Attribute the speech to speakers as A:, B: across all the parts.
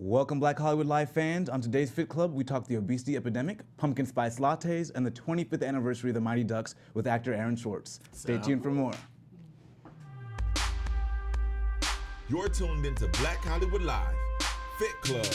A: Welcome, Black Hollywood Live fans. On today's Fit Club, we talk the obesity epidemic, pumpkin spice lattes, and the 25th anniversary of the Mighty Ducks with actor Aaron Schwartz. Stay tuned for more.
B: You're tuned into Black Hollywood Live, Fit Club.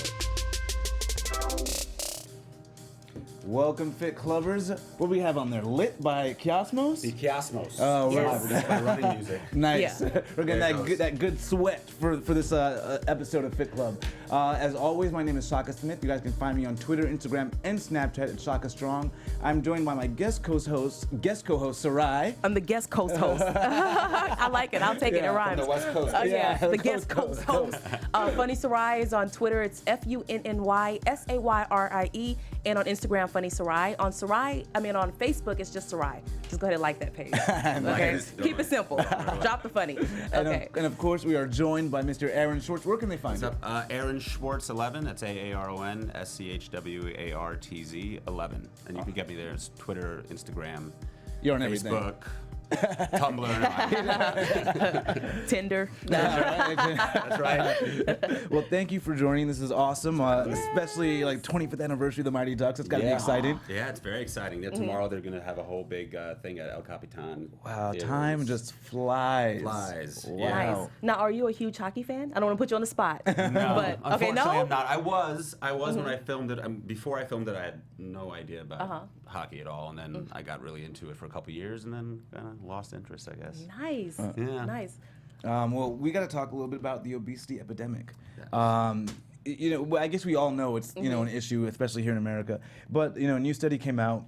A: Welcome, Fit Clubbers. What do we have on there? Lit by Kiosmos?
C: The Kiosmos.
A: Oh,
C: yes.
A: right.
C: By running music.
A: Nice.
D: Yeah.
A: We're getting that good sweat for this episode of Fit Club. As always, my name is Shaka Smith. You guys can find me on Twitter, Instagram, and Snapchat at Shaka Strong. I'm joined by my guest co-host Sarai.
D: I'm the guest co-host. I like it. I'll take it. It rhymes.
C: From the West Coast.
D: The guest co-host. Funny Sarai is on Twitter. It's FUNNYSAYRIE, and on Instagram, Funny Sarai. On Facebook, it's just Sarai. Just go ahead and like that page. Okay, keep it simple. Drop the funny. Okay.
A: And of course, we are joined by Mr. Aaron Schwartz. Where can they find you?
C: What's up? Aaron Schwartz 11. That's AARONSCHWARTZ 11. And you can get me there. It's Twitter, Instagram,
A: You're on everything.
C: Facebook, Tumblr,
D: Tinder.
C: That's right.
A: Well, thank you for joining. This is awesome, especially like 25th anniversary of the Mighty Ducks. It's got to be exciting.
C: Yeah, it's very exciting. Tomorrow they're going to have a whole big thing at El Capitan.
A: Wow,
C: Theaters.
A: time just flies.
C: Flies.
A: Wow.
D: Nice. Now, are you a huge hockey fan? I don't want to put you on the spot.
C: No,
D: But
C: unfortunately,
D: no.
C: I'm not. I was when I filmed it. Before I filmed it, I had no idea about hockey at all, and then I got really into it for a couple years, and then kind of lost interest, I guess.
D: Nice.
C: Yeah.
D: Nice.
A: Well, we got to talk a little bit about the obesity epidemic. I guess we all know it's an issue, especially here in America. But a new study came out,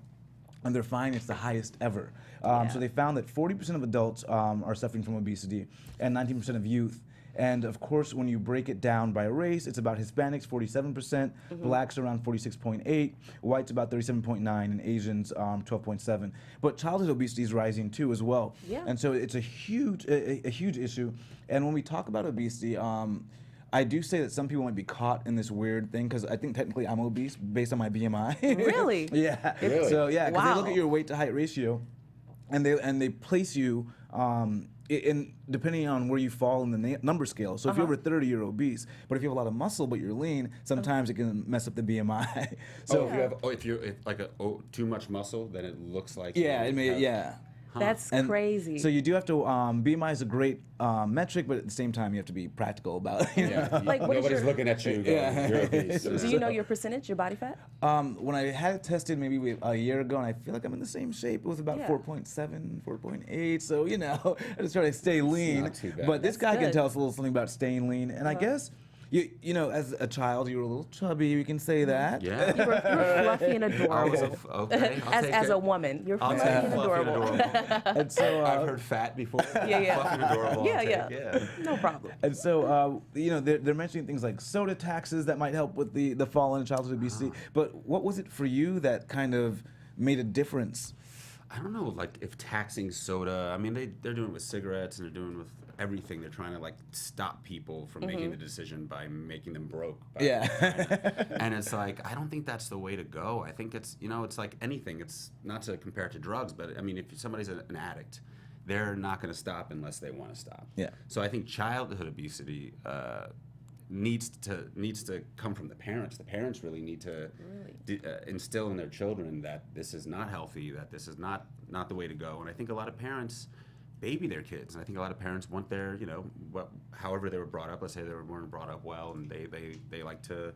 A: and they're finding it's the highest ever. So they found that 40% of adults are suffering from obesity, and 19% of youth. And of course, when you break it down by race, it's about Hispanics, 47%, blacks around 46.8, whites about 37.9, and Asians 12.7. But childhood obesity is rising too as well.
D: Yeah.
A: And so it's a huge issue. And when we talk about obesity, I do say that some people might be caught in this weird thing because I think technically I'm obese based on my BMI.
D: Really?
A: Yeah.
C: Really?
A: So yeah, because they look
D: Wow.
A: at your weight to height ratio, and they place you in depending on where you fall in the number scale. So if you're over 30, you're obese. But if you have a lot of muscle but you're lean, sometimes it can mess up the BMI. So
C: if you're too much muscle, then it looks like
D: That's
A: And
D: crazy.
A: So you do have to. BMI is a great metric, but at the same time, you have to be practical about it.
D: Like, what is
C: Nobody's
D: your-
C: looking at you. Going, you're obese.
D: Do you know your percentage, your body fat?
A: When I had it tested maybe a year ago, and I feel like I'm in the same shape. It was about
D: Yeah.
A: 4.7, 4.8. So I just try to stay lean.
C: not too bad.
A: But this
D: That's
A: guy can
D: good.
A: tell us a little something about staying lean. And I guess as a child, you were a little chubby. We can say that.
C: Yeah.
D: You're fluffy and adorable.
C: Okay. I'll take
D: As
C: it.
D: a woman, you're
C: I'll
D: fluffy
C: take
D: and
C: fluffy and
D: adorable.
A: And so
C: I've heard fat before.
D: Yeah.
C: Fluffy and adorable.
D: Yeah,
C: I'll take
D: yeah.
C: it.
D: No problem.
A: And so, they're mentioning things like soda taxes that might help with the fall in childhood obesity. But what was it for you that kind of made a difference?
C: I don't know, like if taxing soda. I mean, they're doing it with cigarettes and they're doing it with everything. They're trying to stop people from making the decision by making them broke. And it's like, I don't think that's the way to go. I think it's like anything. It's not to compare it to drugs, but I mean, if somebody's an addict, they're not going to stop unless they want to stop.
A: Yeah.
C: So I think childhood obesity needs to come from the parents. The parents really need to instill in their children that this is not healthy, that this is not the way to go. And I think a lot of parents baby their kids, and I think a lot of parents want their however they were brought up. Let's say they weren't brought up well, and they like to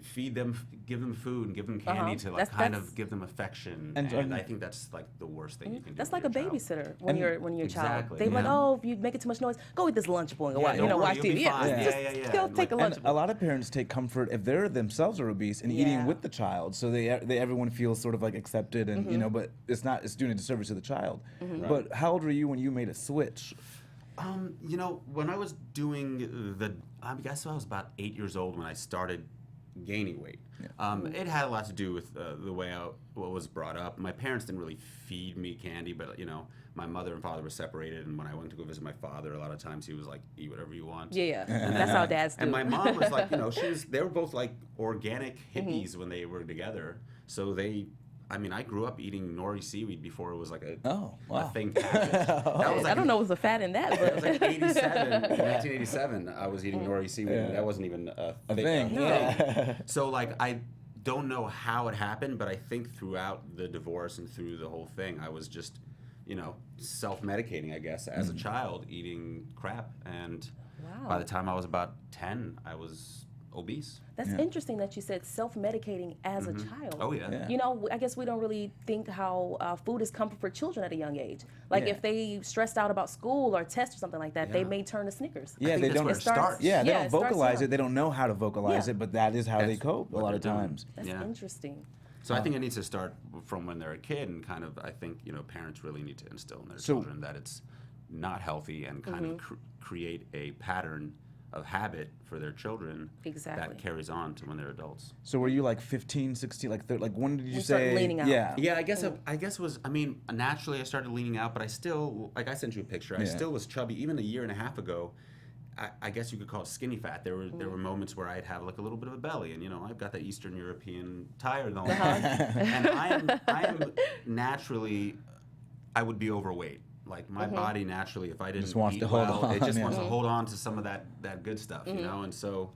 C: feed them, give them food, and give them candy to give them affection. And I think that's like the worst thing you can do.
D: That's like a babysitter when you're a child.
C: Exactly,
D: They're like, oh, if you make it too much noise, go eat this Lunchable and watch TV.
C: Yeah.
D: Go take a Lunchable.
A: A lot of parents take comfort if they're themselves are obese and eating with the child, so everyone feels sort of like accepted and but it's doing a disservice to the child.
C: Right.
A: But how old were you when you made a switch?
C: When I was doing I guess I was about 8 years old when I started gaining weight. It had a lot to do with the way I was brought up. My parents didn't really feed me candy, but my mother and father were separated, and when I went to go visit my father, a lot of times he was like, eat whatever you want.
D: Yeah. That's how dads do.
C: And my mom was like, they were both like organic hippies when they were together, so they I mean, I grew up eating nori seaweed before it was like a thing.
D: I don't know what's the fat in that, but
C: it was like 1987. I was eating nori seaweed, and that wasn't even a thing.
A: Yeah.
C: So like, I don't know how it happened, but I think throughout the divorce and through the whole thing, I was just, self-medicating, I guess, as a child, eating crap, and by the time I was about 10, I was obese.
D: That's interesting that you said self-medicating as a child.
C: Oh, yeah.
D: I guess we don't really think how food is comfort for children at a young age. Like if they stressed out about school or tests or something like that, they may turn to Snickers.
A: Yeah, they don't.
C: Starts.
A: Yeah, they don't vocalize
D: young.
A: it. They don't know how to vocalize it, but that is how they cope a lot of times.
D: That's interesting.
C: So I think it needs to start from when they're a kid, and kind of, I think, parents really need to instill in their children that it's not healthy, and kind of create a pattern of habit for their children that carries on to when they're adults.
A: So were you like 15, 16, like when did you
D: say leaning out?
C: Yeah, I guess it was, naturally I started leaning out, but I still, like I sent you a picture, I still was chubby. Even a year and a half ago, I guess you could call it skinny fat. There were moments where I'd have like a little bit of a belly, and I've got that Eastern European tire going, and I am naturally, I would be overweight. Like my body naturally, if I didn't
A: wants
C: eat
A: to hold
C: well,
A: on,
C: it just wants to hold on to some of that good stuff, and so,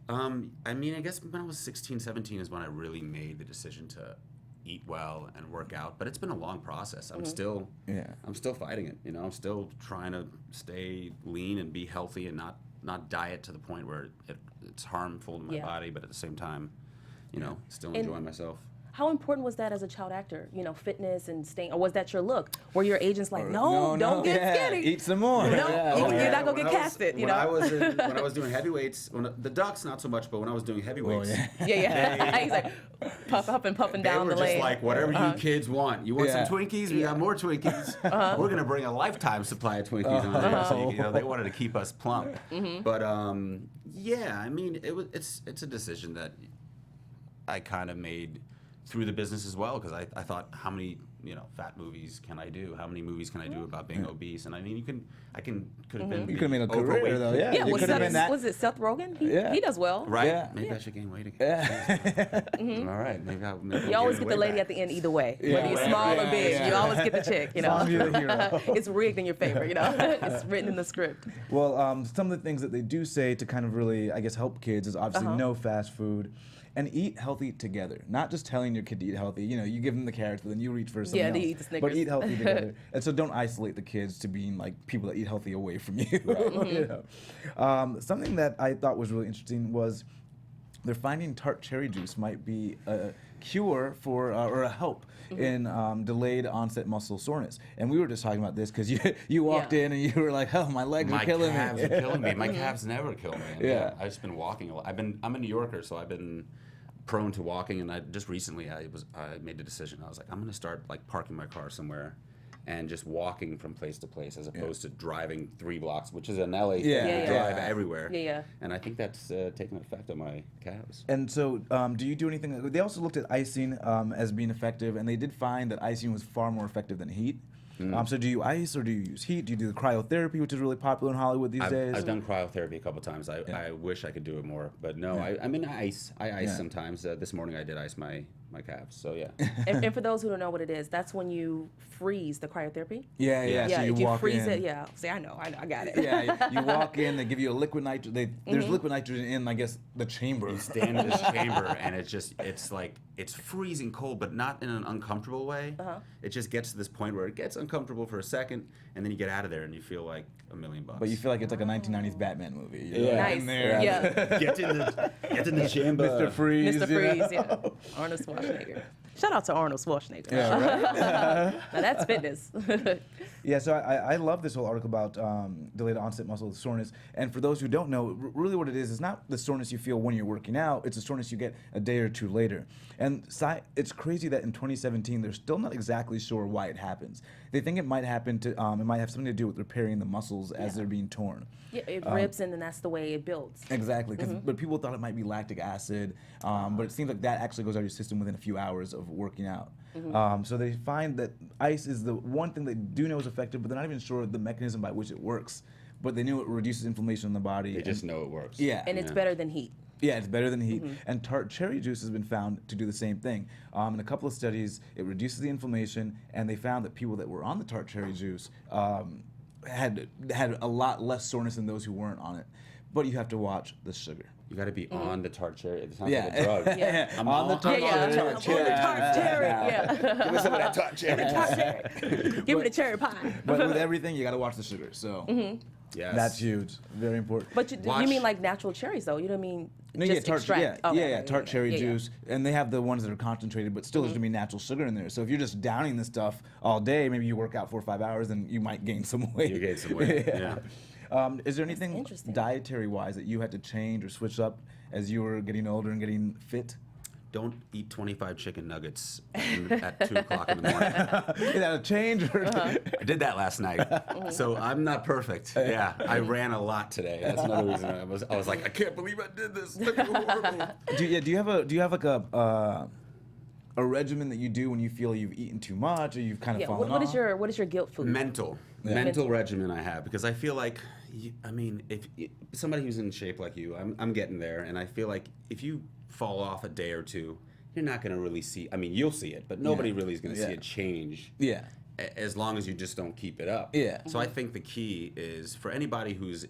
C: I guess when I was 16, 17 is when I really made the decision to eat well and work out, but it's been a long process. I'm still fighting it. I'm still trying to stay lean and be healthy and not diet to the point where it's harmful to my body, but at the same time, still enjoying myself.
D: How important was that as a child actor? Fitness and staying, or was that your look? Were your agents like, no, don't get skinny,
A: eat some more?
D: No, you're not gonna get casted.
C: When I was doing heavyweights, the ducks not so much, but when I was doing heavyweights,
D: he's like puffing down the lane.
C: They were just like, whatever you kids want. You want some Twinkies? We got more Twinkies. We're gonna bring a lifetime supply of Twinkies on there. So they wanted to keep us plump. But it's a decision that I kind of made through the business as well, because I thought, how many fat movies can I do? How many movies can I do about being obese? And could have been.
A: You could have made a career though. Yeah.
D: Was it Seth Rogen? He does well.
C: Right. Yeah. Maybe I should gain weight again. All right. Maybe
D: you always get the lady at the end either way. Whether you're small or big, you always get the chick. It's rigged in your favor. It's written in the script.
A: Well, some of the things that they do say to kind of really, I guess, help kids is obviously no fast food. And eat healthy together. Not just telling your kid to eat healthy. You give them the carrots, but then you reach for something else.
D: They eat the Snickers.
A: But eat healthy together. And so don't isolate the kids to being like people that eat healthy away from you. Right. Something that I thought was really interesting was they're finding tart cherry juice might be a cure for or a help in delayed onset muscle soreness. And we were just talking about this because you walked in and you were like, oh, my legs are killing me.
C: My calves are killing me. My calves never kill me. I've just been walking a lot. I'm a New Yorker, so I've been prone to walking, and I just recently I made the decision. I was like, I'm going to start like parking my car somewhere and just walking from place to place as opposed to driving 3 blocks, which is an LA thing. You drive everywhere. And I think that's taken effect on my calves.
A: And so do you do anything? They also looked at icing as being effective, and they did find that icing was far more effective than heat. So do you ice or do you use heat? Do you do the cryotherapy, which is really popular in Hollywood these days?
C: I've done cryotherapy a couple times. I wish I could do it more, but no. I mean, I ice sometimes. This morning I did ice my calves, so yeah.
D: and for those who don't know what it is, that's when you freeze the cryotherapy?
A: Yeah. So you walk
D: freeze
A: in.
D: it, See, I know, I got it.
A: You walk in, they give you a liquid nitrogen. There's liquid nitrogen in, I guess, the chamber.
C: You stand in this chamber, and it's freezing cold, but not in an uncomfortable way. It just gets to this point where it gets uncomfortable for a second, and then you get out of there, and you feel like $1 million.
A: But you feel like it's like a 1990s Batman movie.
D: Nice.
A: In there.
C: Get in the chamber.
A: Mr. Freeze.
D: Mr. Freeze, Arnold Schwarzenegger. Shout out to Arnold Schwarzenegger. Now that's fitness.
A: So I love this whole article about delayed onset muscle soreness. And for those who don't know, really what it is not the soreness you feel when you're working out, it's the soreness you get a day or two later. And it's crazy that in 2017, they're still not exactly sure why it happens. They think it might happen it might have something to do with repairing the muscles as they're being torn.
D: Yeah, it rips and then that's the way it builds.
A: Exactly, but people thought it might be lactic acid, but it seems like that actually goes out of your system within a few hours of working out. So they find that ice is the one thing they do know is effective, but they're not even sure the mechanism by which it works. but they knew it reduces inflammation in the body.
C: They just know it works.
A: Yeah.
D: And it's better than heat.
A: Yeah, it's better than heat. And tart cherry juice has been found to do the same thing. In a couple of studies, it reduces the inflammation, and they found that people that were on the tart cherry juice had a lot less soreness than those who weren't on it. But you have to watch the sugar.
C: You got to be on the tart cherry. It sounds
A: Yeah.
C: like a drug.
D: Yeah.
C: I'm
A: On the tart
D: Yeah,
A: cherry.
D: on the tart cherry. Yeah.
C: Give me some of that tart cherry.
D: Tart cherry. Give me the cherry pie.
A: But with everything, you got to watch the sugar. So
C: Yes.
A: that's huge. Very important.
D: But you
C: Watch-
D: mean like natural cherries though? You don't mean
A: No,
D: just
A: tart,
D: extract?
A: tart cherry
D: yeah.
A: juice, and they have the ones that are concentrated, but still there's gonna be natural sugar in there. So if you're just downing this stuff all day, maybe you work out 4 or 5 hours, and you might gain some weight.
C: You gain some weight. Yeah.
A: Is there anything
D: interesting.
A: dietary-wise that you had to change or switch up as you were getting older and getting fit?
C: Don't eat 25 chicken nuggets at 2 o'clock in the morning.
A: Is that a change? Or
C: I did that last night, so I'm not perfect. Yeah, I ran a lot today. That's another reason I was like, I can't believe I did this. Look how horrible.
A: do you have like a regimen that you do when you feel you've eaten too much or you've kind of
D: Yeah.
A: fallen
D: What
A: off?
D: is your guilt food?
C: Mental
D: Mental.
C: regimen I have, because I feel like, if somebody who's in shape like you, I'm getting there, and I feel like if you fall off a day or two, you're not going to really see. I mean, you'll see it, but nobody really is going to see a change.
A: Yeah.
C: As long as you just don't keep it up.
A: Yeah.
C: So I think the key is for anybody who's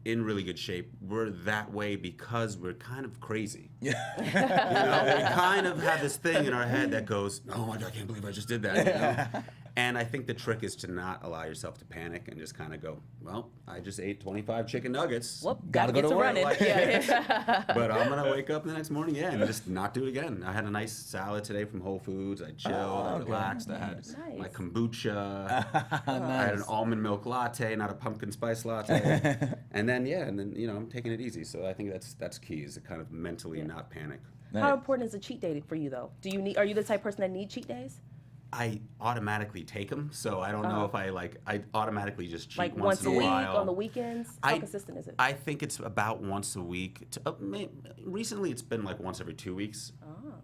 C: in really good shape, we're that way because we're kind of crazy.
A: Yeah.
C: We kind of have this thing in our head that goes, "Oh, I can't believe I just did that." You know? And I think the trick is to not allow yourself to panic and just kind of go, "Well, I just ate 25 chicken nuggets.
D: Whoop,
A: Gotta
D: gotta
A: go
D: get
A: to
D: to
A: work.
D: running.
C: Like-
D: Yeah.
C: But I'm gonna wake up the next morning, and just not do it again." I had a nice salad today from Whole Foods. I chilled, I relaxed. I had my
D: Nice.
C: kombucha. I had an almond milk latte, not a pumpkin spice latte. and then I'm taking it easy. So I think that's key, is to kind of mentally not panic.
D: How important is a cheat day for you though? Are you the type of person that need cheat days?
C: I automatically take them, so I don't know if I automatically just cheat
D: Like
C: once in
D: a
C: a
D: week,
C: while.
D: on the weekends? How consistent is it?
C: I think it's about once a week. Recently, it's been like once every 2 weeks.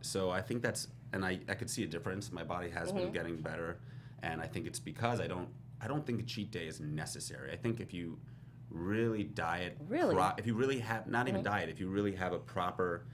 C: So I think and I could see a difference. My body has been getting better, and I think it's because I don't think a cheat day is necessary. I think if you really diet, if you really have not even diet, if you really have a proper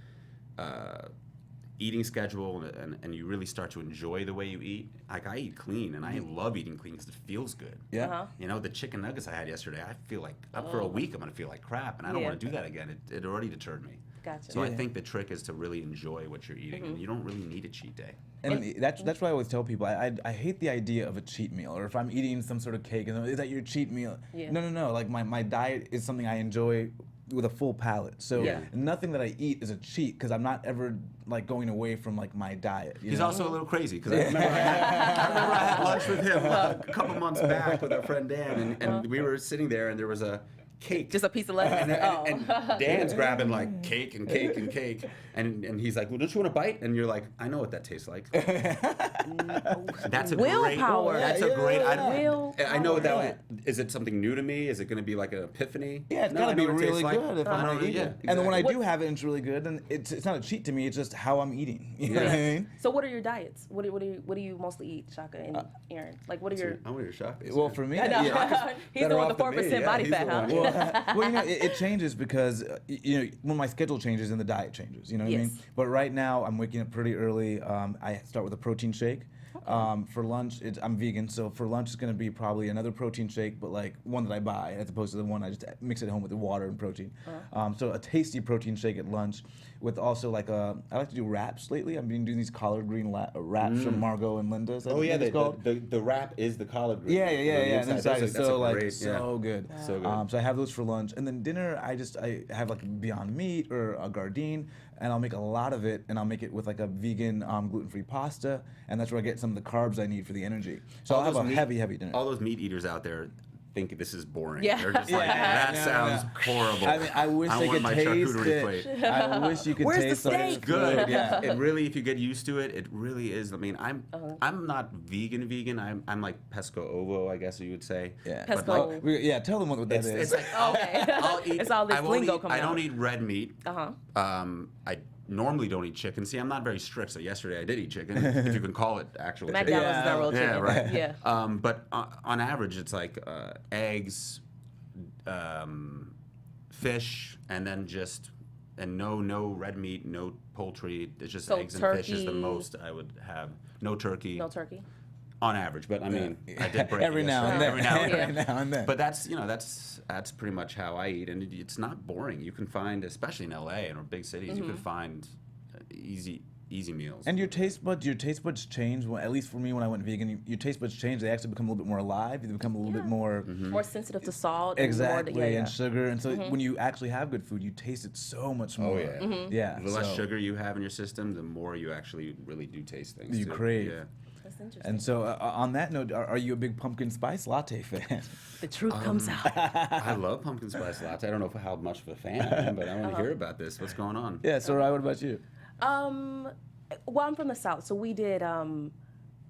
C: eating schedule and you really start to enjoy the way you eat. Like, I eat clean, and I love eating clean because it feels good.
A: Yeah.
C: The chicken nuggets I had yesterday, I feel like for a week I'm going to feel like crap, and I don't want to do that again. It already deterred me.
D: Gotcha.
C: So I think the trick is to really enjoy what you're eating, and you don't really need a cheat day.
A: And that's what I always tell people. I hate the idea of a cheat meal, or if I'm eating some sort of cake, is that your cheat meal?
D: Yeah.
A: No. Like my diet is something I enjoy with a full palate. So nothing that I eat is a cheat, because I'm not ever like going away from like my diet.
C: He's also a little crazy, because I remember I had lunch with him a couple months back with our friend Dan, and we were sitting there, and there was a cake.
D: Just a piece of lettuce?
C: And Dan's grabbing like cake and cake and cake, and he's like, "Well, don't you want a bite?" And you're like, "I know what that tastes like." That's a
D: Willpower.
C: great. That's a great. I know what
D: Willpower.
C: that is. It something new to me? Is it going to be like an epiphany?
A: Yeah, it's
C: No,
A: gotta
C: I know
A: be
C: what it tastes
A: really
C: like.
A: good if
C: I
A: I'm
C: know
A: gonna eat
C: yeah,
A: it. And then when I
C: exactly.
A: do have it and it's really good, then it's not a cheat to me. It's just how I'm eating. You know what I mean?
D: So what are your diets? What do you mostly eat, Shaka and Aaron? Like, what are your...
C: I want your shot.
A: Well, for me,
D: I know.
A: yeah.
D: He's the one with the 4% body
C: he's the
D: fat, huh?
C: one.
A: Well, it changes because when my schedule changes and the diet changes. You know what I mean?
D: Yes.
A: But right now, I'm waking up pretty early. I start with a protein shake. For lunch, I'm vegan, so for lunch it's going to be probably another protein shake, but like one that I buy, as opposed to the one I just mix at home with the water and protein. So a tasty protein shake at lunch, with also like I like to do wraps lately. I've been doing these collard green wraps from Margot and Linda. Is that
C: Oh
A: what
C: yeah,
A: it's called?
C: the wrap is the collard green.
A: Yeah.
C: On the
A: And inside
C: That's
A: is so like
C: great,
A: so good.
C: So good.
A: So I have those for lunch, and then dinner I have like Beyond Meat or a Gardein, and I'll make a lot of it, and I'll make it with like a vegan gluten-free pasta, and that's where I get some of the carbs I need for the energy. So I'll have a heavy dinner.
C: All those meat eaters out there think this is boring.
D: Yeah.
C: They're just like, that sounds horrible.
A: I mean, I wish they
C: want
A: could
C: my
A: taste
C: charcuterie
A: it.
C: plate.
A: I wish you could
D: Where's the
A: taste something
D: steak?
C: Good.
A: Yeah.
C: It really, if you get used to it, it really is. I mean, I'm not vegan. I'm like pesco ovo, I guess you would say.
A: Yeah.
C: But
D: Pesco.
C: like,
A: Tell them what that is.
C: it's like
D: Okay.
C: I'll eat.
D: It's all this
C: I won't
D: lingo
C: eat,
D: coming
C: I don't
D: out.
C: eat red meat.
D: Uh-huh.
C: I normally don't eat chicken. See, I'm not very strict. So yesterday I did eat chicken, if you can call it actual chicken.
D: McDonald's is not real chicken.
C: Yeah, right.
D: Yeah.
C: But on average, it's like eggs, fish, and then no red meat, no poultry. It's just
D: So
C: eggs and
D: turkey.
C: fish is the most I would have. No turkey.
D: No turkey.
C: On average, but I mean, I did break
A: every now and then.
C: Every now and then.
A: Every now and then.
C: But that's pretty much how I eat, and it's not boring. You can find, especially in LA and or big cities, you can find easy meals.
A: And your taste buds change. Well, at least for me, when I went vegan, your taste buds change. They actually become a little bit more alive. They become a little bit more
D: more sensitive to salt.
A: exactly
D: and,
A: and sugar. And so when you actually have good food, you taste it so much more.
C: Oh yeah.
A: Yeah.
C: The less sugar you have in your system, the more you actually really do taste things.
A: You
C: too.
A: crave.
C: Yeah.
D: That's interesting.
A: And so, on that note, are you a big pumpkin spice latte fan?
D: The truth comes out.
C: I love pumpkin spice latte. I don't know how much of a fan I am, but I want to hear about this. What's going on?
A: Yeah. So, Rai, what about you?
D: Well, I'm from the South, so we did,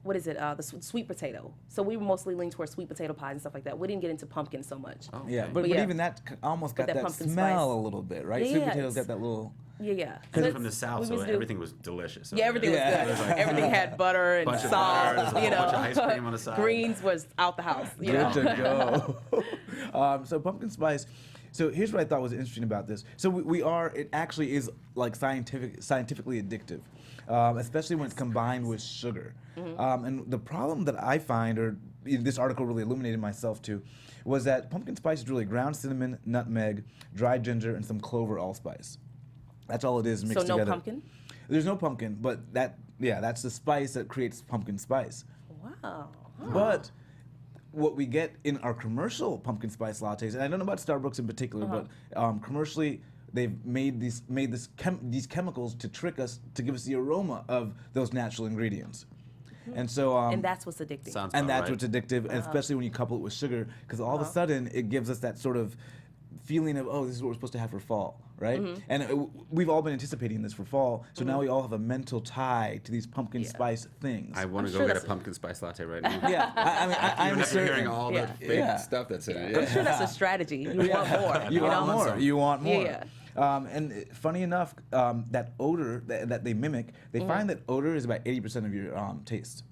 D: what is it, the sweet potato. So we were mostly leaned towards sweet potato pies and stuff like that. We didn't get into pumpkin so much.
C: Oh,
A: Yeah,
C: okay.
A: but
D: yeah.
A: even that almost got
D: that
A: that
D: pumpkin
A: smell
D: spice.
A: a little bit, right?
D: Yeah,
A: Sweet
D: yeah,
A: potatoes
D: it's-
A: got that little.
D: Yeah.
C: Because
D: So
C: from the
D: it's-
C: South,
D: we
C: so
D: used to do-
C: everything was delicious.
D: Yeah, everything was
A: Yeah.
D: good.
C: It was like,
D: Everything had butter and
C: bunch of
D: salt,
C: butter, there's a
D: you
C: whole
D: know.
C: bunch of ice cream on the side.
D: Greens was out the house, you
A: Good
D: know.
A: to go. So pumpkin spice. So here's what I thought was interesting about this. So it actually is like scientifically addictive, especially when it's combined with sugar. And the problem that I find, or this article really illuminated myself too, was that pumpkin spice is really ground cinnamon, nutmeg, dried ginger, and some clover allspice. That's all it is mixed
D: So no
A: together.
D: pumpkin?
A: There's no pumpkin, but that's the spice that creates pumpkin spice.
D: Wow.
A: But what we get in our commercial pumpkin spice lattes, and I don't know about Starbucks in particular, but commercially they've made these chemicals to trick us, to give us the aroma of those natural ingredients. And so
D: And that's what's addicting.
C: Sounds
A: and
C: about
A: that's
C: right.
A: what's addictive, and especially when you couple it with sugar, because all of a sudden it gives us that sort of feeling of, oh, this is what we're supposed to have for fall, right? And we've all been anticipating this for fall, so now we all have a mental tie to these pumpkin spice things.
C: I want to
D: I'm
C: go
D: sure
C: get a
D: that's-
C: pumpkin spice latte right now.
A: Yeah, I'm
C: You're
A: certain.
C: hearing all
D: Yeah.
C: the fake
A: Yeah.
C: stuff that's in it.
D: I'm
C: Yeah.
D: sure that's a strategy. You want more.
A: You want
D: know?
A: more. You want more.
D: Yeah.
A: And funny enough, that odor that they mimic, they find that odor is about 80% of your taste.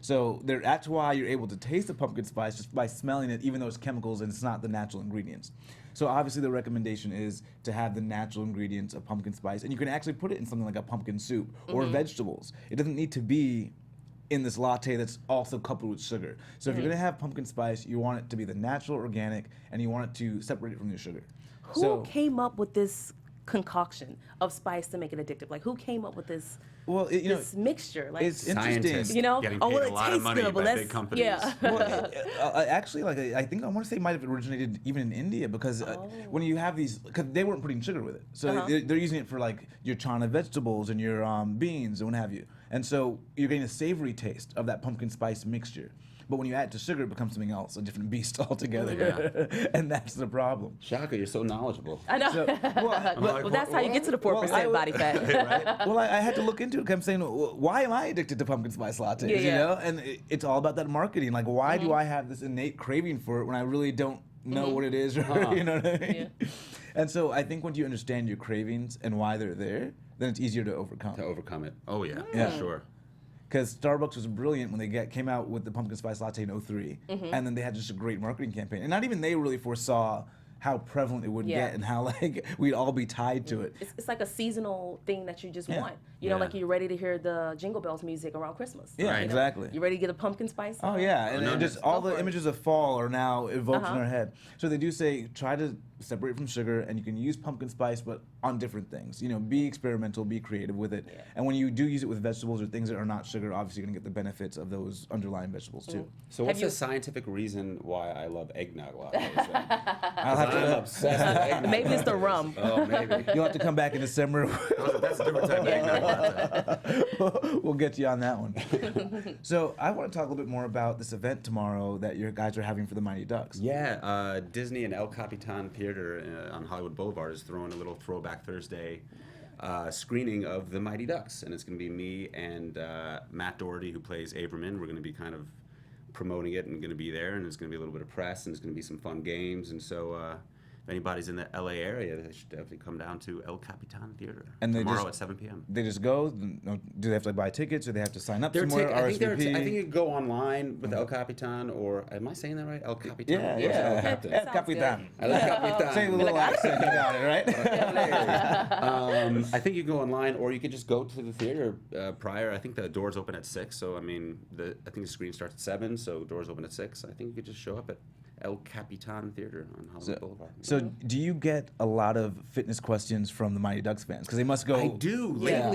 A: So that's why you're able to taste the pumpkin spice just by smelling it, even though it's chemicals and it's not the natural ingredients. So obviously the recommendation is to have the natural ingredients of pumpkin spice, and you can actually put it in something like a pumpkin soup or vegetables. It doesn't need to be in this latte that's also coupled with sugar. So if you're gonna have pumpkin spice, you want it to be the natural, organic, and you want it to separate it from your sugar.
D: Who came up with this concoction of spice to make it addictive? Like, who came up with this
A: Well,
D: this mixture? Like,
A: it's interesting.
C: Scientists
D: you know,
C: getting
D: oh,
C: paid
D: well,
C: a
D: it
C: lot of
D: tastes
C: money
D: good, but
C: by
D: let's,
C: big companies.
D: yeah.
A: Well, actually, I think I want to say it might have originated even in India, because when you have these, because they weren't putting sugar with it, so they're using it for like your chana vegetables and your beans and what have you, and so you're getting a savory taste of that pumpkin spice mixture. But when you add it to sugar, it becomes something else, a different beast altogether, and that's the problem.
C: Shaka, you're so knowledgeable.
D: I know.
A: So,
D: well, that's how you get to the 4%
A: I-
D: body fat.
A: Well, I had to look into it, 'cause I'm saying, well, why am I addicted to pumpkin spice lattes?
D: Yeah,
A: You
D: yeah.
A: know, and it's all about that marketing. Like, why do I have this innate craving for it when I really don't know what it is? Or, you know what I mean?
D: Yeah.
A: And so I think once you understand your cravings and why they're there, then it's easier to overcome.
C: To overcome it. Oh yeah,
A: Yeah.
C: for sure.
A: Because Starbucks was brilliant when they came out with the pumpkin spice latte in 03, and then they had just a great marketing campaign. And not even they really foresaw how prevalent it would
D: Yeah.
A: get and how like we'd all be tied to it.
D: It's like a seasonal thing that you just
A: Yeah.
D: want. You know,
C: Yeah.
D: like you're ready to hear the Jingle Bells music around Christmas.
A: Yeah,
C: Right.
A: exactly.
D: You ready to get a pumpkin spice?
A: Oh yeah, and
C: no,
A: just
C: just
A: all
D: go
A: the
D: for it.
A: images of fall are now evoked in
D: Uh-huh.
A: our head. So they do say try to separate from sugar, and you can use pumpkin spice, but on different things. You know, be experimental, be creative with it.
D: Yeah.
A: And when you do use it with vegetables or things that are not sugar, obviously you're gonna get the benefits of those underlying vegetables too.
C: So
D: Have
C: what's
D: you-
C: the scientific reason why I love eggnog lattes? then?
A: I'll have
C: I'm
A: to.
C: obsessed with eggnog
D: Maybe it's the
C: lattes.
D: rum.
C: Oh, maybe.
A: You'll have to come back in December.
C: That's a different type of eggnog latte.
A: We'll get you on that one. So I want to talk a little bit more about this event tomorrow that your guys are having for the Mighty Ducks.
C: Yeah, Disney and El Capitan Theater on Hollywood Boulevard is throwing a little Throwback Thursday screening of The Mighty Ducks, and it's going to be me and Matt Doherty, who plays Averman. We're going to be kind of promoting it and going to be there, and there's going to be a little bit of press, and there's going to be some fun games, and so anybody's in the LA area, they should definitely come down to El Capitan Theater
A: And they
C: tomorrow
A: just-
C: at 7 p.m.
A: They just go. Do they have to buy tickets, or they have to sign up somewhere?
C: I think
A: RSVP.
C: I think you can go online with El Capitan, or am I saying that right? El Capitan.
A: Yeah,
C: Or is it El
A: yeah.
C: Capitan?
A: El
D: Sounds
A: Capitan.
C: El Capitan.
A: Say it with a little accent. You got it, right?
C: I think you can go online, or you could just go to the theater prior. I think the doors open at 6, so I mean, I think the screen starts at 7, so doors open at 6. I think you could just show up at El Capitan Theater on Hollywood Boulevard.
A: So, do you get a lot of fitness questions from the Mighty Ducks fans? Because they must go.
C: I do.
D: Yeah.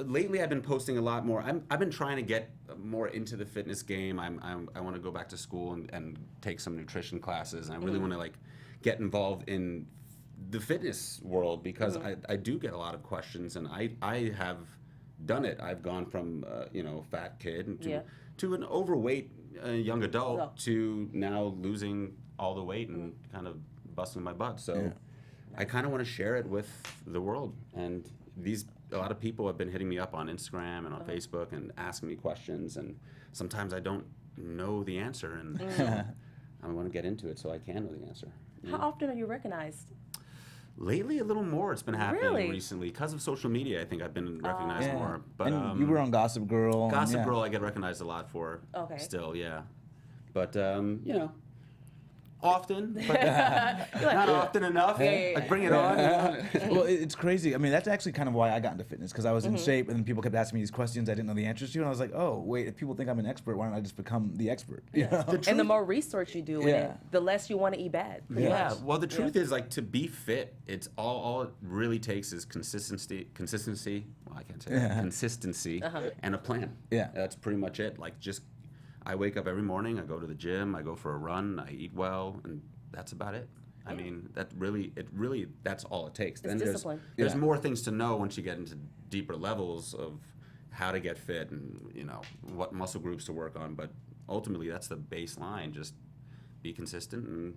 C: Lately I've been posting a lot more. I've been trying to get more into the fitness game. I want to go back to school and take some nutrition classes. And I really want to get involved in the fitness world because I do get a lot of questions, and I have done it. I've gone from fat kid to an overweight young adult to now losing all the weight and kind of busting my butt. So I kind of want to share it with the world. And a lot of people have been hitting me up on Instagram and on Facebook and asking me questions. And sometimes I don't know the answer, and so I want to get into it so I can know the answer.
D: How often are you recognized?
C: Lately, a little more. It's been happening
D: Really?
C: recently because of social media. I think I've been recognized
A: Yeah.
C: more. But
A: And you were on Gossip Girl.
C: Gossip
A: yeah.
C: Girl, I get recognized a lot for.
D: Okay.
C: Still, yeah. But often, but not often enough. Like bring it on.
A: Well, it's crazy. I mean, that's actually kind of why I got into fitness, because I was in shape, and then people kept asking me these questions I didn't know the answers to, and I was like, oh, wait, if people think I'm an expert, why don't I just become the expert? You know?
D: And the more research you do in it, the less you want to eat bad. Pretty
C: Yeah.
D: much.
C: Well, the truth is, to be fit, it's all it really takes is consistency. Well, I can't say that. Consistency and a plan.
A: Yeah.
C: That's pretty much it. I wake up every morning, I go to the gym, I go for a run, I eat well, and that's about it. I mean, that's all it takes. Then
D: discipline.
C: there's more things to know once you get into deeper levels of how to get fit and, what muscle groups to work on. But ultimately, that's the baseline. Just be consistent and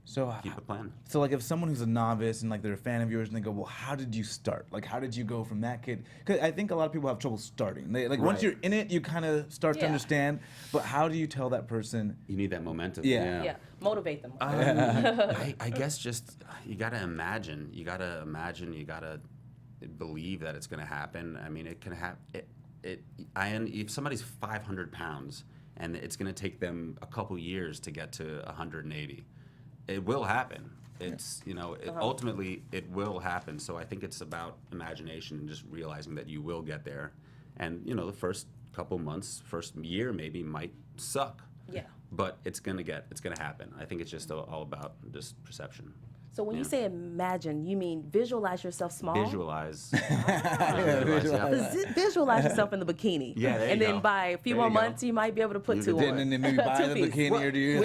A: So
C: keep a plan.
A: So if someone who's a novice and they're a fan of yours and they go, well, how did you start? How did you go from that kid? Because I think a lot of people have trouble starting. Once
C: Right.
A: you're in it, you kind of start to understand. But how do you tell that person?
C: You need that momentum.
D: Yeah. Motivate them.
C: I guess just you gotta imagine. You gotta believe that it's gonna happen. I mean, it can happen. If somebody's 500 pounds and it's gonna take them a couple years to get to 180, it will happen. It's ultimately it will happen. So I think it's about imagination and just realizing that you will get there. And the first couple months, first year maybe might suck.
D: Yeah.
C: But it's gonna happen. I think it's just all about just perception.
D: So when you say imagine, you mean visualize yourself small?
C: Visualize.
D: Visualize yourself in the bikini.
C: Yeah, there you
D: And then
C: go.
D: by a few
C: There
D: more
C: you go.
D: months, you might be able to put two on.
A: And then maybe buy the
D: Two-piece.
A: bikini, or do you?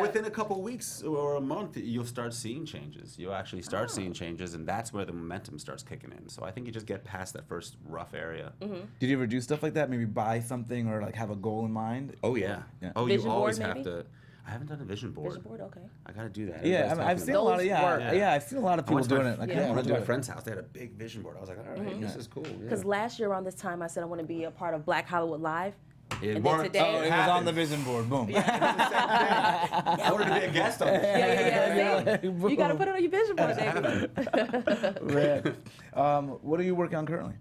C: Within a couple weeks or a month, you'll start seeing changes. You'll actually start seeing changes, and that's where the momentum starts kicking in. So I think you just get past that first rough area.
A: Did you ever do stuff like that? Maybe buy something or have a goal in mind?
C: Oh yeah.
A: Yeah.
C: Oh,
D: Vision
C: you always
D: board,
C: have
D: maybe?
C: to. I haven't done a vision board.
D: Vision board, okay.
C: I gotta do that.
A: Yeah,
C: Everybody's
A: I've
C: talking
A: seen a
C: about
A: lot of
D: Those work.
A: I've seen a lot of
C: I
A: people
C: went to
A: doing
C: my-
A: it. I
C: I
A: want
C: went
A: to
C: to
A: do
C: my
A: it.
C: friend's house. They had a big vision board. I was like, all right, this is cool. Yeah.
D: Because last year around this time, I said I want to be a part of Black Hollywood Live.
C: It
D: and then
C: worked.
D: today-
A: Oh, it was on the vision board. Boom.
C: I wanted to be a guest on this.
D: Yeah. You got to put it on your vision board, baby.
A: Rad. What are you working on currently?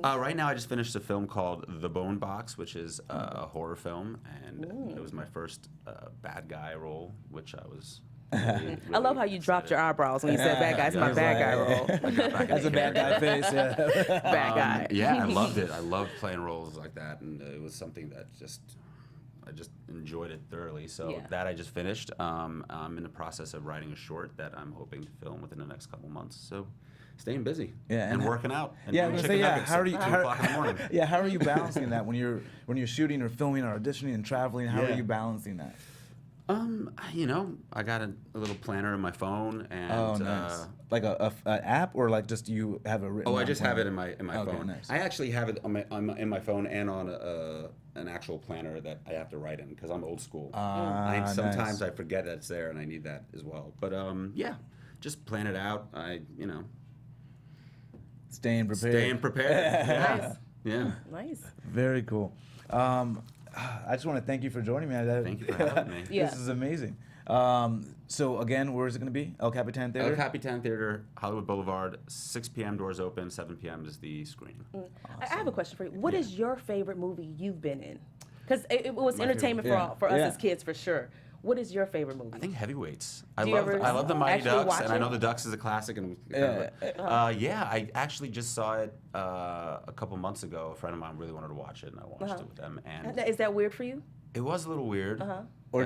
C: Right now, I just finished a film called The Bone Box, which is a horror film, and it was my first bad guy role, which I was. Really,
D: I love how you dropped your eyebrows when you said bad guy. It's my bad guy role.
A: That's a bad guy face. Yeah.
D: Bad guy.
C: Yeah, I loved it. I loved playing roles like that, and it was something that I just enjoyed it thoroughly. So
D: Yeah.
C: that I just finished. I'm in the process of writing a short that I'm hoping to film within the next couple months. So staying busy.
A: Yeah,
C: and
A: and
C: working out. And
A: Yeah, I
C: doing
A: was gonna
C: chicken
A: say,
C: nuggets
A: how are
C: at
A: you?
C: 2 o'clock in the morning.
A: Yeah, how are you balancing that when you're shooting or filming or auditioning and traveling? How are
C: Yeah.
A: you balancing that?
C: I got a little planner in my phone, and
A: Oh, nice. Like a app, or just you have a written?
C: I
A: down
C: just
A: plan?
C: have it in my
A: Okay,
C: phone.
A: nice.
C: I actually have it in my phone and on an actual planner that I have to write in because I'm old school. Sometimes
A: nice.
C: I forget that it's there, and I need that as well. But yeah, just plan it out.
A: Staying prepared.
C: Staying prepared. Yeah.
D: Nice.
C: Yeah.
D: Nice.
A: Very cool. I just want to thank you for joining me.
C: Thank you for having me.
D: Yeah.
A: This is amazing. So again, where is it going to be? El Capitan Theater?
C: El Capitan Theater, Hollywood Boulevard, 6 p.m. doors open, 7 p.m. is the screening.
D: I have a question for you. What is your favorite movie you've been in? Because it was entertainment for us as kids, for sure. What is your favorite movie?
C: I think Heavyweights.
D: Do you
C: I
D: ever
C: love the Mighty
D: actually
C: Ducks,
D: watch
C: and I
D: it?
C: know the Ducks is a classic. And I actually just saw it a couple months ago. A friend of mine really wanted to watch it, and I watched it with them. And
D: Is that weird for you?
C: it was a little weird.
A: Or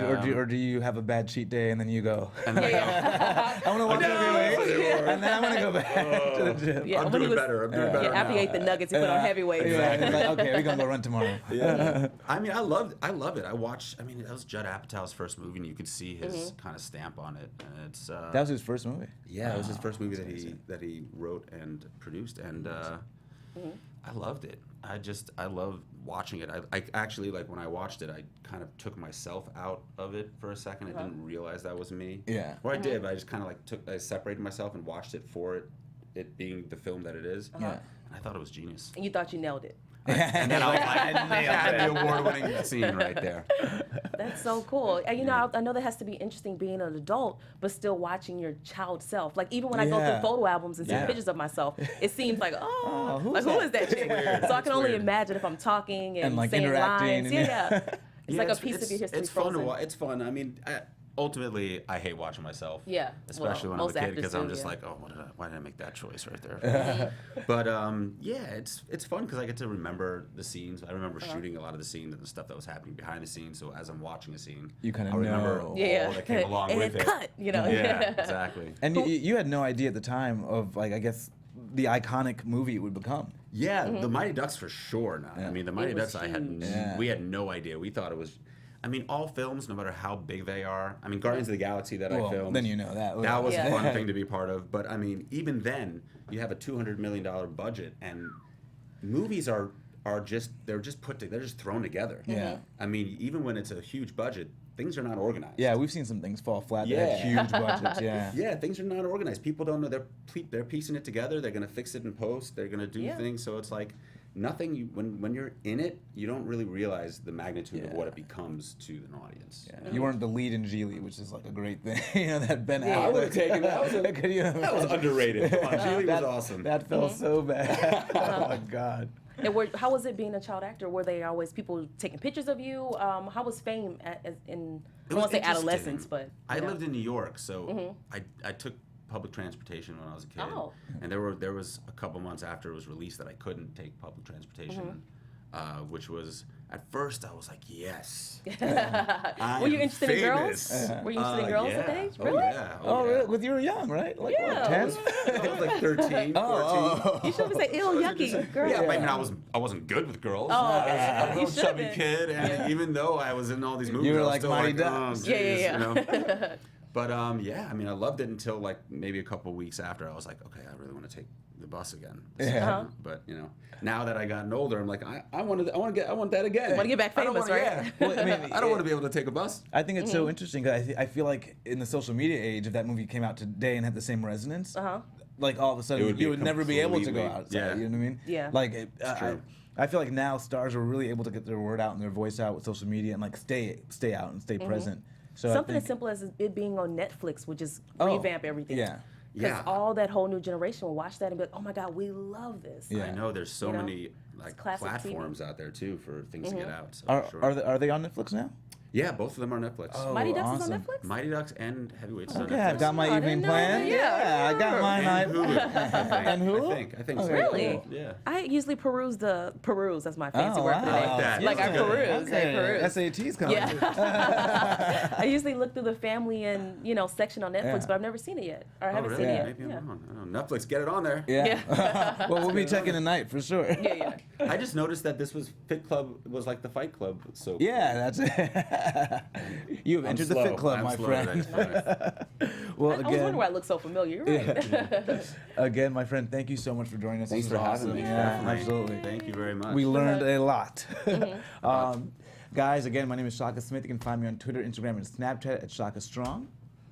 A: do you have a bad cheat day and then you go?
C: And then
A: I want to watch Heavyweights, and then I want to go back to the gym.
D: Yeah,
C: I'm
D: when he
C: doing
D: was-
C: better. I'm doing better
D: Yeah, after he
C: now.
D: ate the nuggets, he put on Heavyweights.
A: Yeah, it's like, okay, we're gonna go run tomorrow.
C: I mean, I love it. I mean, that was Judd Apatow's first movie, and you could see his kind of stamp on it. And it's
A: That was his first movie.
C: yeah, it was his first movie that he wrote and produced, and I loved it. I love watching it. I actually, like, when I watched it, I kind of took myself out of it for a second. I didn't realize that was me.
A: Yeah.
C: Or I did, but I just kind of like I separated myself and watched it for it being the film that it is.
A: Yeah.
C: And I thought it was genius.
D: And you thought you nailed it.
C: And then I was like, I had the award-winning scene right there.
D: That's so cool. And I know that has to be interesting being an adult, but still watching your child self. Like, even when I go
A: Yeah.
D: through photo albums and see
A: Yeah.
D: pictures of myself, it seems like, who
A: who's
D: is that chick? So I can only
C: weird.
D: imagine if I'm talking and
A: like,
D: saying
A: interacting
D: lines.
A: and-
D: Yeah. It's like a piece of your history
C: It's fun to
D: frozen.
C: watch. It's fun. I mean, ultimately, I hate watching myself.
D: Yeah,
C: Especially
D: well,
C: when I'm a
D: most
C: kid,
D: actors
C: because I'm
D: do,
C: just
D: yeah.
C: like, oh, why did I make that choice right there? But yeah, it's fun because I get to remember the scenes. I remember shooting a lot of the scenes and the stuff that was happening behind the scenes. So as I'm watching a scene,
A: You kinda
C: I remember
A: know.
C: all
D: Yeah.
C: that came along
D: And
C: with
D: then
C: it.
D: cut,
C: Yeah, exactly.
A: And you had no idea at the time of, like, I guess, the iconic movie it would become.
C: Yeah, the Mighty Ducks for sure. Now,
A: Yeah.
C: I mean, the Mighty
D: was
C: Ducks,
D: huge.
C: we had no idea. We thought it was. I mean, all films, no matter how big they are. I mean, Guardians of the Galaxy that
A: Well,
C: I filmed.
A: then you know that.
C: That was
D: Yeah.
C: a fun thing to be part of. But I mean, even then, you have a $200 million budget, and movies are just they're just thrown together.
A: Yeah.
C: I mean, even when it's a huge budget, things are not organized.
A: Yeah, we've seen some things fall flat. They
C: Yeah.
A: had huge budgets. Yeah.
C: Yeah, things are not organized. People don't know they're piecing it together. They're gonna fix it in post. They're gonna do
D: Yeah.
C: things. So it's like nothing. When you're in it, you don't really realize the magnitude of what it becomes to an audience.
A: Yeah. You weren't the lead in Geely, which is like a great thing. You know, that Ben
D: Yeah.
C: I
A: Affleck.
C: would have taken that.
A: Could you
C: That was underrated. Come on, Geely
A: that,
C: was awesome.
A: That felt so bad. Oh my God.
D: And how was it being a child actor? Were they always people taking pictures of you? How was fame in, I don't want to say
C: interesting.
D: adolescence, but
C: I
D: you know.
C: lived in New York, so I took public transportation when I was a kid.
D: Oh.
C: And there was a couple months after it was released that I couldn't take public transportation, which was, at first I was like, yes.
D: Were you interested in girls? Were you interested in girls at that age? Really?
C: Oh, yeah.
A: Oh,
C: yeah.
A: really? With you were young, right? Like
D: Yeah.
A: what, 10?
C: I was like 13, 14.
D: You should have said, ew, yucky, girl.
C: Yeah, but I mean, I wasn't good with girls.
D: Oh,
C: I
D: you
C: was a little chubby
D: should've.
C: kid, and even though I was in all these movies,
A: You were
C: I was
A: like
C: still
A: Mighty
C: like,
A: Ducks.
C: oh,
D: Yeah,
C: geez,
D: yeah.
C: you know? But yeah, I mean, I loved it until like maybe a couple weeks after. I was like, okay, I really want to take the bus again.
A: Yeah.
C: But you know, now that I gotten older, I'm like, I want that again.
D: Want to get back
C: I don't
D: famous,
C: wanna-
D: right?
C: Yeah.
A: Well, I mean,
C: I don't want to be able to take a bus.
A: I think it's so interesting because I feel like in the social media age, if that movie came out today and had the same resonance, like all of a sudden
C: would be
A: you would never be able to go
C: completely-
A: outside.
C: yeah.
A: You know what I mean?
D: Yeah.
A: Like
C: true.
A: I feel like now stars are really able to get their word out and their voice out with social media and like stay out and stay present. So
D: Something
A: I
D: as
A: think,
D: simple as it being on Netflix would just
A: Oh,
D: revamp everything.
A: Yeah.
D: Because
C: Yeah.
D: all that whole new generation will watch that and be like, oh my God, we love this.
A: Yeah.
C: I know there's so
D: You know,
C: many like
D: classic TV.
C: platforms out there too for things to get out. So
A: Are,
C: sure.
A: are they on Netflix now?
C: Yeah, both of them are Netflix.
A: Oh,
D: Mighty Ducks is
A: awesome.
D: on Netflix?
C: Mighty Ducks and Heavyweights. is on
A: Okay,
C: Netflix.
A: I've got my
D: Oh, I
A: evening
D: didn't know
A: plan.
D: that.
A: Yeah, I got mine.
C: And Hulu.
A: And Hulu?
C: I think so.
A: Okay,
D: Really?
A: cool.
C: Yeah.
D: I usually peruse, that's my fancy
A: Oh,
D: word
A: wow.
D: for
C: I like that.
D: it. Like I
C: That's good.
D: peruse, I peruse.
A: SAT's coming.
D: Yeah. I usually look through the family and, section on Netflix,
A: Yeah.
D: but I've never seen it yet. Or I
C: Oh,
D: haven't
C: really?
D: seen it yet.
C: Maybe
D: Yeah.
C: I'm wrong. I don't know. Netflix, get it on there.
A: Yeah. Well, we'll be checking tonight for sure.
D: Yeah.
C: I just noticed that this was Fit Club was like the Fight Club. So
A: Yeah, that's it. You have
C: I'm
A: entered the
C: slow.
A: Fit Club,
C: I'm
A: my
C: slow
A: friend.
C: today.
A: Well,
D: I was wondering
A: again,
D: why I look so familiar. You're right.
A: again, my friend, thank you so much for joining us.
C: Thanks
A: This
C: for
A: was
C: having
A: awesome.
C: me.
A: Yeah,
C: Definitely.
A: absolutely.
C: Thank you very much.
A: We learned a lot. Guys, again, my name is Shaka Smith. You can find me on Twitter, Instagram, and Snapchat at Shaka Strong.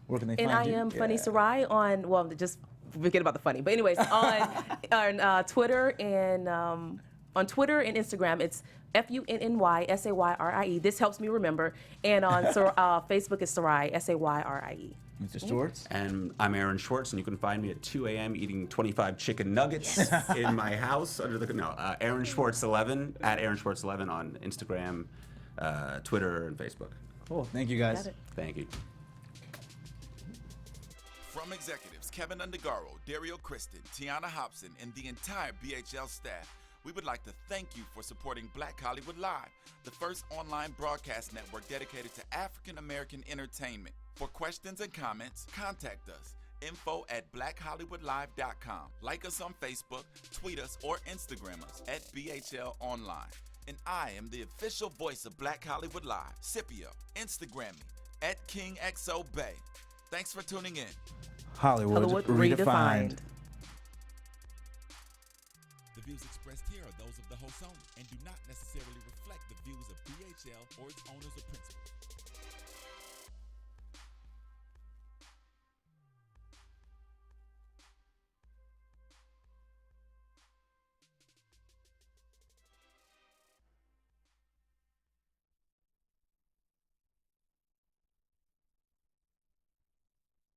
A: Where can they
D: And
A: find
D: I
A: you?
D: am Funny Sarai on, just forget about the funny. But anyways, on Twitter and on On Twitter and Instagram, it's FUNNYSAYRIE. This helps me remember. And on Facebook, it's Sarai, SAYRIE.
A: Mr. Schwartz?
C: And I'm Aaron Schwartz, and you can find me at 2 a.m. eating 25 chicken nuggets in my house under the Aaron Schwartz 11 at Aaron Schwartz 11 on Instagram, Twitter, and Facebook.
A: Cool. Thank you, guys.
D: Got it.
C: Thank you.
B: From executives Keven Undergaro, Dario Kristen, Tiana Hobson, and the entire BHL staff, we would like to thank you for supporting Black Hollywood Live, the first online broadcast network dedicated to African American entertainment. For questions and comments, contact us. info@blackhollywoodlive.com. Like us on Facebook, tweet us, or Instagram us at BHL Online. And I am the official voice of Black Hollywood Live, Scipio. Instagram me at KingXOBay. Thanks for tuning in.
A: Hollywood redefined.
B: The views expressed here are those of the host only and do not necessarily reflect the views of BHL or its owners or principals.